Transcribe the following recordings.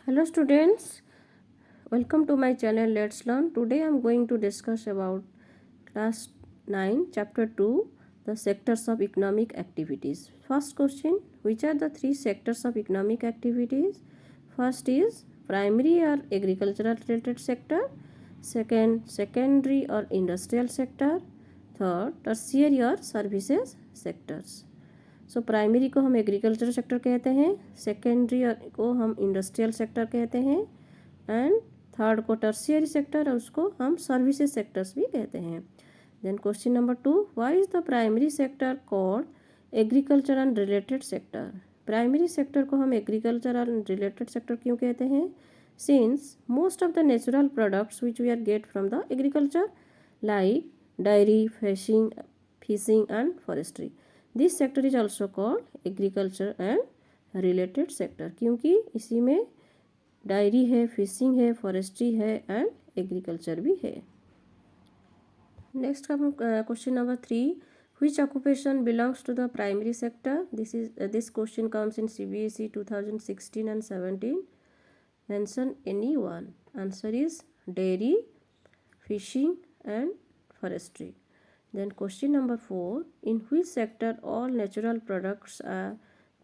Hello students, welcome to my channel Let's Learn. Today I am going to discuss about class 9 chapter 2, the sectors of economic activities. First question, which are the three sectors of economic activities? First is primary or agricultural related sector, second secondary or industrial sector, third tertiary or services sectors. So primary को हम agriculture sector कहते हैं, secondary को हम industrial sector कहते हैं and third को tertiary sector और उसको हम सर्विसेज सेक्टर्स भी कहते हैं. Then question number 2, why is the primary sector called agriculture and related sector. Primary sector को हम एग्रीकल्चर एंड रिलेटेड सेक्टर क्यों कहते हैं? Since most of the natural products which we are get from the agriculture like dairy, fishing and forestry. This sector is also called agriculture and related sector, क्योंकि इसी में diary है, fishing है, forestry है and agriculture भी है. Next का question number 3, which occupation belongs to the primary sector. This question comes in CBSE 2016 and 17. Mention any one. Answer is dairy, fishing and forestry. Then question number 4, in which sector all natural products are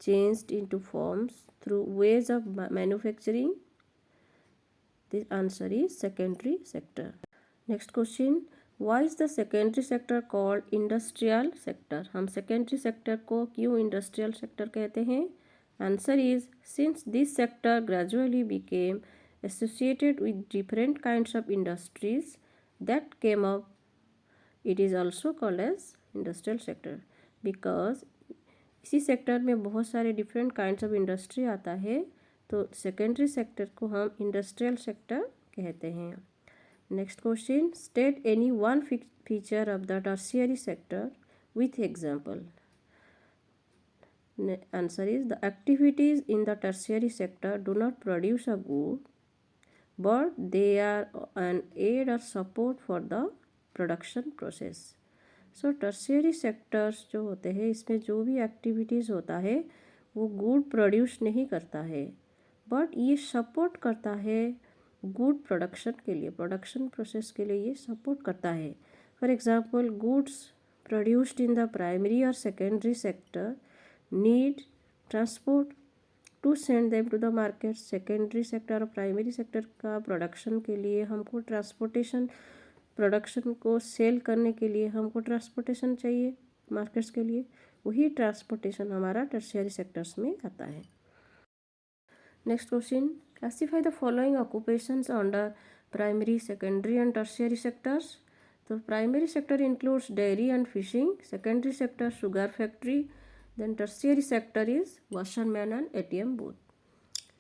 changed into forms through ways of manufacturing? The answer is secondary sector. Next question, why is the secondary sector called industrial sector? हम secondary sector को क्यों industrial sector कहते हैं? Answer is, since this sector gradually became associated with different kinds of industries that came up, it is also called as industrial sector because इसी sector में बहुत सारे different kinds of industry आता है, तो secondary sector को हम industrial sector कहते हैं. Next question, state any one feature of the tertiary sector with example. Answer is, the activities in the tertiary sector do not produce a good but they are an aid और support for the production process. So tertiary sectors जो होते हैं, इसमें जो भी activities होता है वो गुड प्रोड्यूस नहीं करता है, बट ये सपोर्ट करता है गुड प्रोडक्शन के लिए, प्रोडक्शन प्रोसेस के लिए ये सपोर्ट करता है. For example, goods produced in the primary और secondary sector need transport to send them to the market. Secondary sector और प्राइमरी सेक्टर का प्रोडक्शन के लिए हमको प्रोडक्शन को सेल करने के लिए हमको ट्रांसपोर्टेशन चाहिए मार्केट्स के लिए. वही ट्रांसपोर्टेशन हमारा टर्शियरी सेक्टर्स में आता है. Next question, classify the following occupations under primary, secondary and tertiary sectors. तो primary sector includes dairy and fishing, secondary sector sugar factory, then tertiary sector is washerman and ATM booth.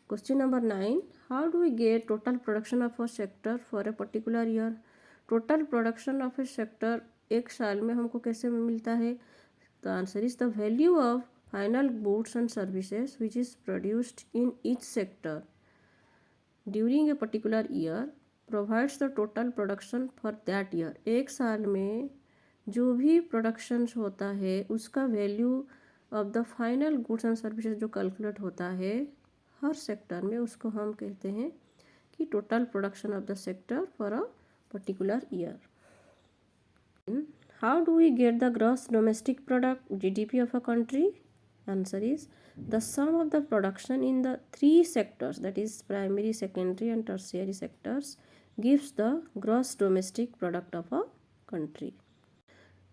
Question number 9, how do we get total production of a sector for a particular year. Total production of a sector एक साल में हमको कैसे मिलता है? The answer is the value of final goods and services which is produced in each sector during a particular year provides the total production for that year. एक साल में जो भी प्रोडक्शंस होता है उसका value of the final goods and services जो calculate होता है हर सेक्टर में, उसको हम कहते हैं कि total production of the sector for a particular year. How do we get the gross domestic product, GDP of a country? Answer is, the sum of the production in the three sectors, that is primary, secondary and tertiary sectors, gives the gross domestic product of a country.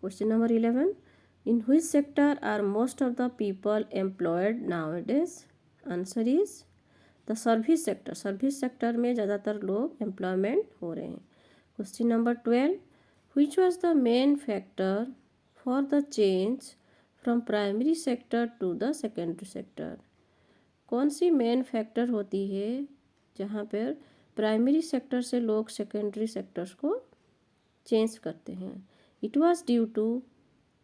Question number 11, in which sector are most of the people employed nowadays? Answer is, the service sector. Service sector में ज़्यादातर लोग employment हो रहे हैं. Question number 12, which was the main factor for the change from primary sector to the secondary sector. कौन सी main factor होती है जहाँ पर प्राइमरी सेक्टर से लोग सेकेंडरी सेक्टर्स को चेंज करते हैं? It was due to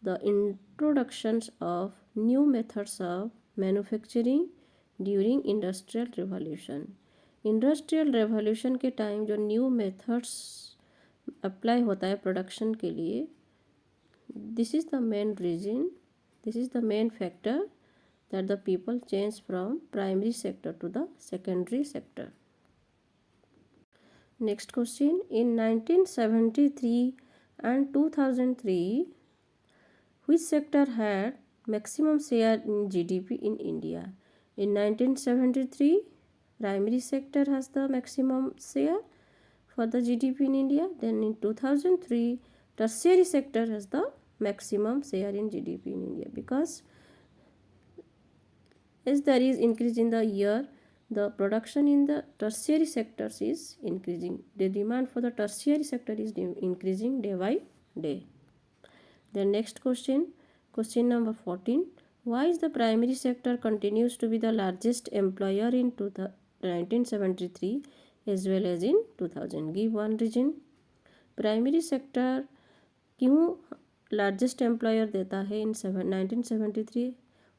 the introductions of new methods of manufacturing during industrial revolution. Industrial revolution के टाइम जो न्यू मेथड्स अप्लाई होता है प्रोडक्शन के लिए, this is the main reason, this is the main factor that the people change from primary sector to the secondary sector. Next question, in 1973 and 2003, which sector had maximum share in GDP in India? In 1973, primary sector has the maximum share for the GDP in India. Then in 2003, tertiary sector has the maximum share in GDP in India, because as there is increase in the year, the production in the tertiary sectors is increasing. The demand for the tertiary sector is increasing day by day. The next question, question number 14. Why is the primary sector continues to be the largest employer in 1973 as well as in 2000? Give one reason. Primary sector क्यों largest employer देता है इन 1973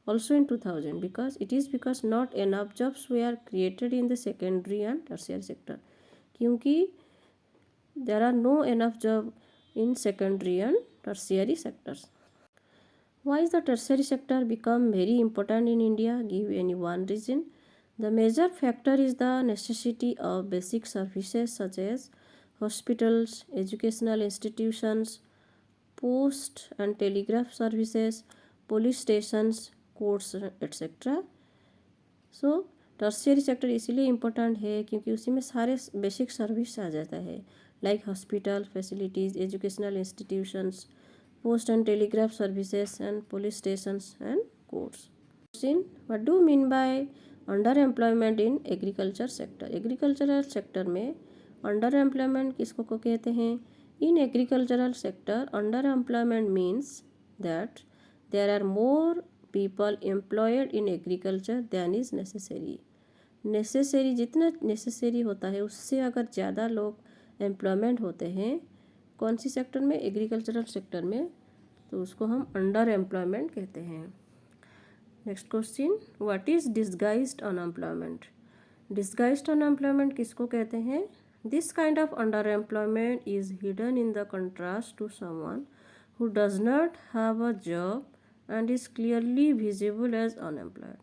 also in 2000? Because not enough jobs were created in the secondary and tertiary sector. क्योंकि there are no enough job in secondary and tertiary sectors. Why is the tertiary sector become very important in India? Give any one reason. The major factor is the necessity of basic services such as hospitals, educational institutions, post and telegraph services, police stations, courts etcetera. So tertiary sector इसीलिए important है क्योंकि उसी में सारे basic service आ जाता है, like hospital facilities, educational institutions, post and telegraph services and police stations and courts. Question, what do mean by under employment in agriculture sector? Agricultural sector में अंडर एम्प्लॉयमेंट किसको को कहते हैं? In agricultural sector under employment means that there are more people employed in agriculture than is necessary. Necessary, जितना necessary होता है उससे अगर ज़्यादा लोग एम्प्लॉयमेंट होते हैं कौन सी सेक्टर में? एग्रीकल्चरल सेक्टर में, तो उसको हम अंडर एम्प्लॉयमेंट कहते हैं. Next question, what is disguised unemployment? Disguised unemployment किसको कहते हैं? This kind of under employment is hidden in the contrast to someone who does not have a job and is clearly visible as unemployed.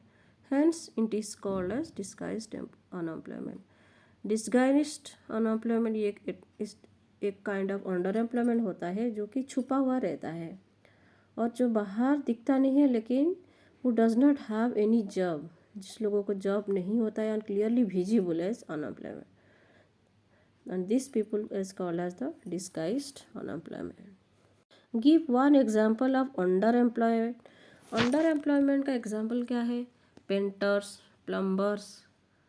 Hence, it is called as disguised unemployment. Disguised unemployment ये एक kind of under employment होता है जो कि छुपा हुआ रहता है और जो बाहर दिखता नहीं है, लेकिन who does not have any job, जिस लोगों को जॉब नहीं होता है, and clearly visible as unemployment. And these people is called as the disguised unemployment. Give one example of under employment. Under employment का एग्जाम्पल क्या है? Painters, plumbers,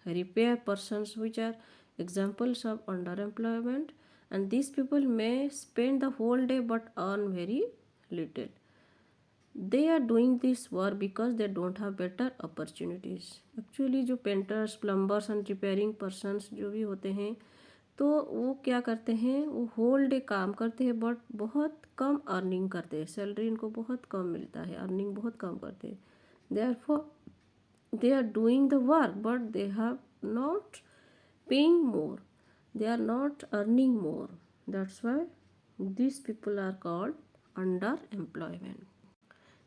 repair persons which are examples of under employment, and this people may spend the whole day but earn very little. They are doing this work because they don't have better opportunities. Actually जो painters, plumbers and repairing persons जो भी होते हैं, तो वो क्या करते हैं, वो होल डे काम करते हैं बट बहुत कम अर्निंग करते हैं. सैलरी इनको बहुत कम मिलता है, अर्निंग बहुत कम करते हैं. Therefore they are doing the work but they have not paying more, they are not earning more. That's why this people are called under employment.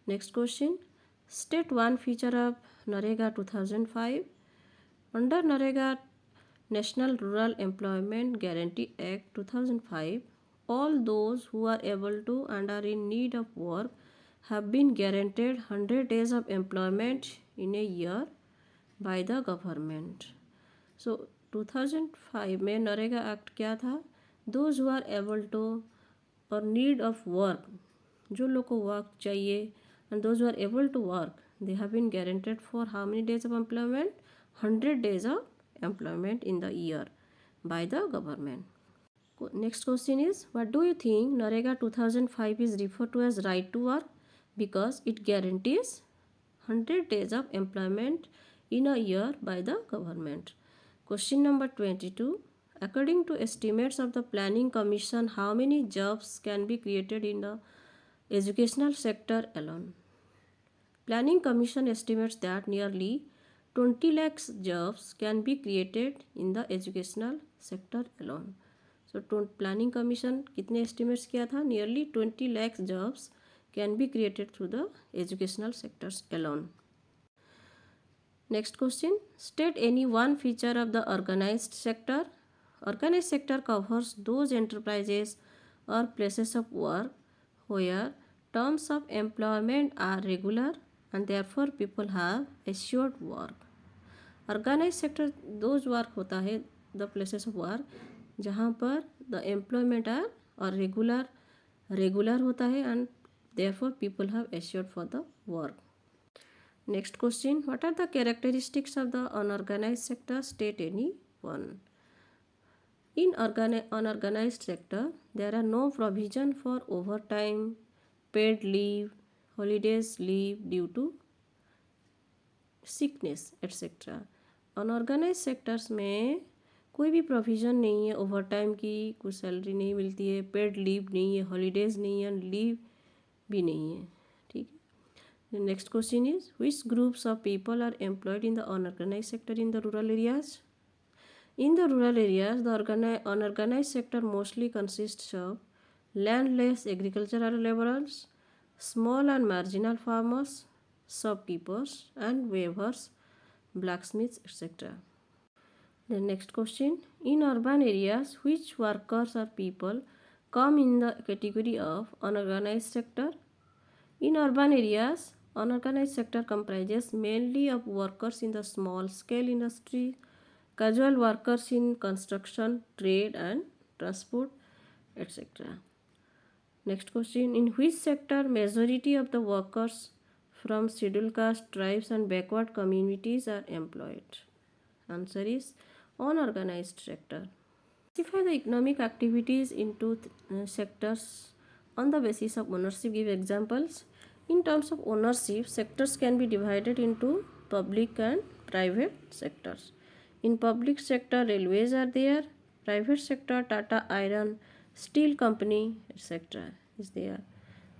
Next question, state one feature of NREGA 2005. Under NREGA National Rural Employment Guarantee Act 2005, all those who are able to and are in need of work have been guaranteed 100 days of employment in a year by the government. So 2005 में NREGA act क्या था? Those who are able to or need of work, जो लोग को work चाहिए, and those who are able to work, they have been guaranteed for how many days of employment? 100 days of employment in the year by the government. Next question is, what do you think Narega 2005 is referred to as right to work? Because it guarantees 100 days of employment in a year by the government. Question number 22. According to estimates of the Planning Commission, how many jobs can be created in the educational sector alone? Planning Commission estimates that nearly 20 lakhs jobs can be created in the educational sector alone. So Planning Commission कितने estimates किया था? Nearly 20 lakhs jobs can be created through the educational sectors alone. Next question, state any one feature of the organized sector. Organized sector covers those enterprises or places of work where terms of employment are regular and therefore people have assured work. Organise sector those work होता है the places of work जहाँ पर the employment are और regular होता है and therefore people have assured for the work. Next question, what are the characteristics of the unorganized sector? State any one. In unorganized sector, there are no provision for overtime, paid leave, holidays leave due to sickness etc. Unorganise sectors में कोई भी provision नहीं है over time की, कुछ salary नहीं मिलती है, पेड लीव नहीं है, हॉलीडेज़ नहीं है, लीव भी नहीं है. ठीक है. Next question is which groups of people are employed in the unorganise sector in the rural areas. In the rural areas, the unorganized sector mostly consists of landless agricultural laborers, small and marginal farmers, shopkeepers and weavers, blacksmiths, etc. The next question, in urban areas, which workers or people come in the category of unorganized sector? In urban areas, unorganized sector comprises mainly of workers in the small scale industry, casual workers in construction, trade and transport, etc. Next question, in which sector majority of the workers from scheduled caste, tribes and backward communities are employed? Answer is unorganized sector. Classify the economic activities into sectors on the basis of ownership. Give examples. In terms of ownership, sectors can be divided into public and private sectors. In public sector, railways are there. Private sector, Tata Iron, Steel Company, etc. is there.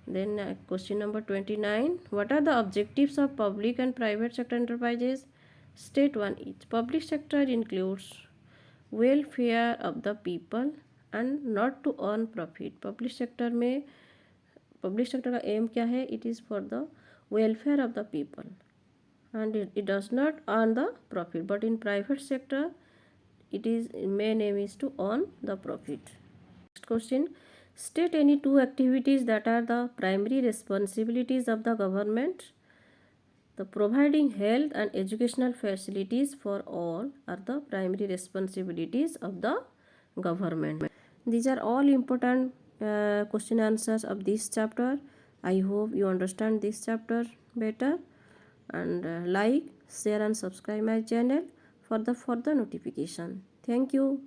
Then question number 29. What are the objectives of public and private sector enterprises? State one each. Public sector includes welfare of the people and not to earn profit. Public sector में public sector का aim क्या है? It is for the welfare of the people and it does not earn the profit. But in private sector, it is main aim is to earn the profit. Next question, state any two activities that are the primary responsibilities of the government. The providing health and educational facilities for all are the primary responsibilities of the government. These are all important question answers of this chapter. I hope you understand this chapter better, and like, share and subscribe my channel for the further notification. Thank you.